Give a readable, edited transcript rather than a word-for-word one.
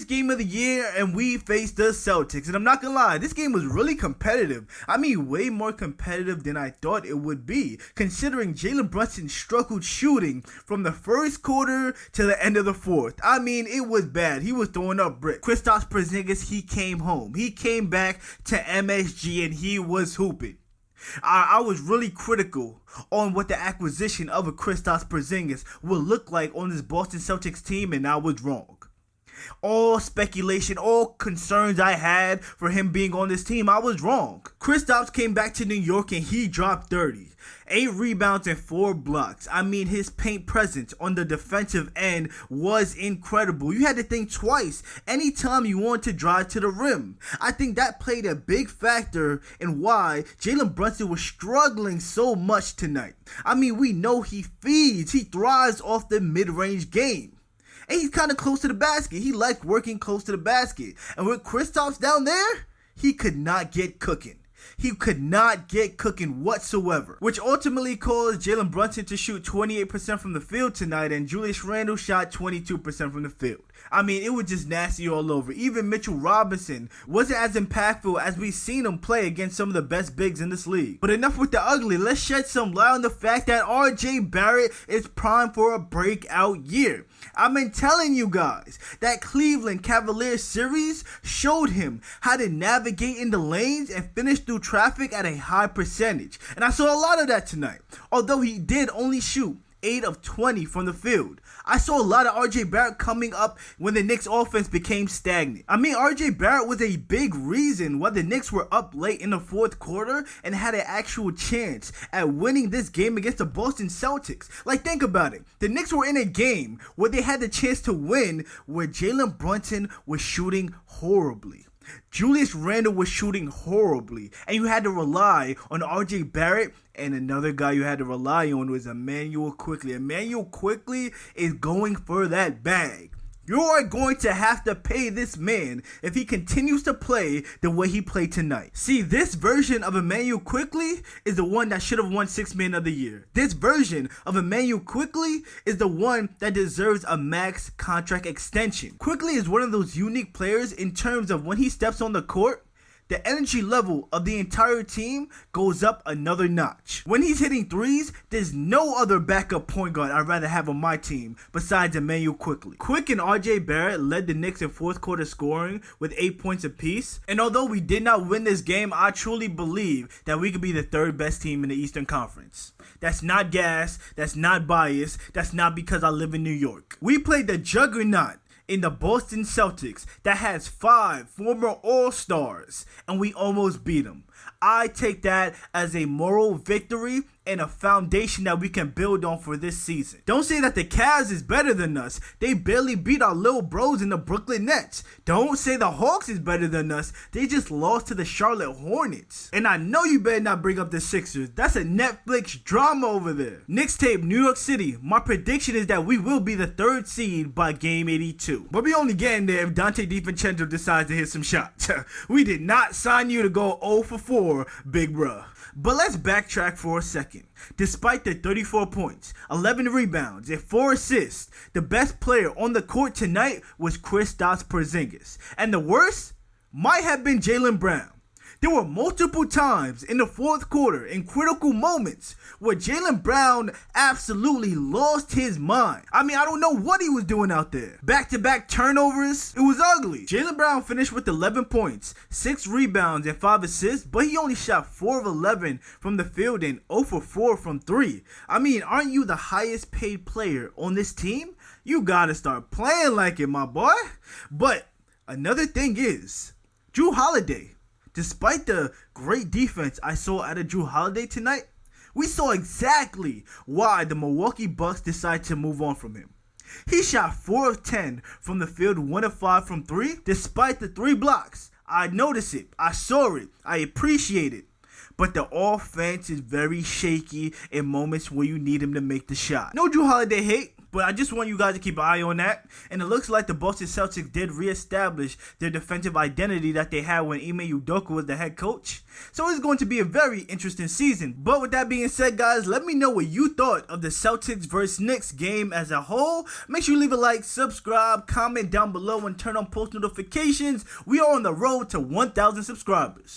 first game of the year and we faced the Celtics. And I'm not gonna lie, this game was really competitive. I mean, way more competitive than I thought it would be, considering Jalen Brunson struggled shooting from the first quarter to the end of the fourth. I mean, it was bad. He was throwing up bricks. Kristaps Porzingis, he came home. He came back to MSG and he was hooping. I was really critical on what the acquisition of a Kristaps Porzingis would look like on this Boston Celtics team, and I was wrong. All speculation, all concerns I had for him being on this team, I was wrong. Kristaps came back to New York and he dropped 30. 8 rebounds and 4 blocks. I mean, his paint presence on the defensive end was incredible. You had to think twice anytime you wanted to drive to the rim. I think that played a big factor in why Jalen Brunson was struggling so much tonight. I mean, we know he thrives off the mid-range game. And he's kind of close to the basket. He liked working close to the basket. And with Kristaps down there, he could not get cooking. He could not get cooking whatsoever, which ultimately caused Jalen Brunson to shoot 28% from the field tonight, and Julius Randle shot 22% from the field. I mean, it was just nasty all over. Even Mitchell Robinson wasn't as impactful as we've seen him play against some of the best bigs in this league. But enough with the ugly. Let's shed some light on the fact that RJ Barrett is primed for a breakout year. I've been telling you guys that Cleveland Cavaliers series showed him how to navigate in the lanes and finish through traffic at a high percentage. And I saw a lot of that tonight. Although he did only shoot 8 of 20 from the field, I saw a lot of RJ Barrett coming up when the Knicks offense became stagnant. I mean, RJ Barrett was a big reason why the Knicks were up late in the fourth quarter and had an actual chance at winning this game against the Boston Celtics. Like, think about it. The Knicks were in a game where they had the chance to win, where Jalen Brunson was shooting horribly. Julius Randle was shooting horribly, and you had to rely on RJ Barrett, and another guy you had to rely on was Emanuel Quickley. Emanuel Quickley is going for that bag. You are going to have to pay this man if he continues to play the way he played tonight. See, this version of Emanuel Quickley is the one that should have won 6th Man of the Year. This version of Emanuel Quickley is the one that deserves a max contract extension. Quickley is one of those unique players in terms of when he steps on the court, the energy level of the entire team goes up another notch. When he's hitting threes, there's no other backup point guard I'd rather have on my team besides Emanuel Quickley. Quick and RJ Barrett led the Knicks in fourth quarter scoring with 8 points apiece. And although we did not win this game, I truly believe that we could be the 3rd best team in the Eastern Conference. That's not gas, that's not bias, that's not because I live in New York. We played the juggernaut in the Boston Celtics that has 5 former All-Stars, and we almost beat them. I take that as a moral victory and a foundation that we can build on for this season. Don't say that the Cavs is better than us. They barely beat our little bros in the Brooklyn Nets. Don't say the Hawks is better than us. They just lost to the Charlotte Hornets. And I know you better not bring up the Sixers. That's a Netflix drama over there. Knicks tape, New York City. My prediction is that we will be the 3rd seed by game 82. But we only getting there if Dante DiVincenzo decides to hit some shots. We did not sign you to go 0 for 4, big bruh. But let's backtrack for a second. Despite the 34 points, 11 rebounds, and 4 assists, the best player on the court tonight was Kristaps Porzingis. And the worst might have been Jaylen Brown. There were multiple times in the fourth quarter in critical moments where Jaylen Brown absolutely lost his mind. I mean, I don't know what he was doing out there. Back-to-back turnovers, it was ugly. Jaylen Brown finished with 11 points, 6 rebounds, and 5 assists, but he only shot 4 of 11 from the field and 0 for 4 from 3. I mean, aren't you the highest paid player on this team? You gotta start playing like it, my boy. But another thing is, Jrue Holiday. Despite the great defense I saw out of Jrue Holiday tonight, we saw exactly why the Milwaukee Bucks decided to move on from him. He shot 4 of 10 from the field, 1 of 5 from 3, despite the 3 blocks. I noticed it, I saw it, I appreciate it. But the offense is very shaky in moments where you need him to make the shot. No Jrue Holiday hate, But I just want you guys to keep an eye on that. And it looks like the Boston Celtics did reestablish their defensive identity that they had when Ime Udoka was the head coach. So it's going to be a very interesting season. But with that being said, guys, let me know what you thought of the Celtics vs. Knicks game as a whole. Make sure you leave a like, subscribe, comment down below, and turn on post notifications. We are on the road to 1,000 subscribers.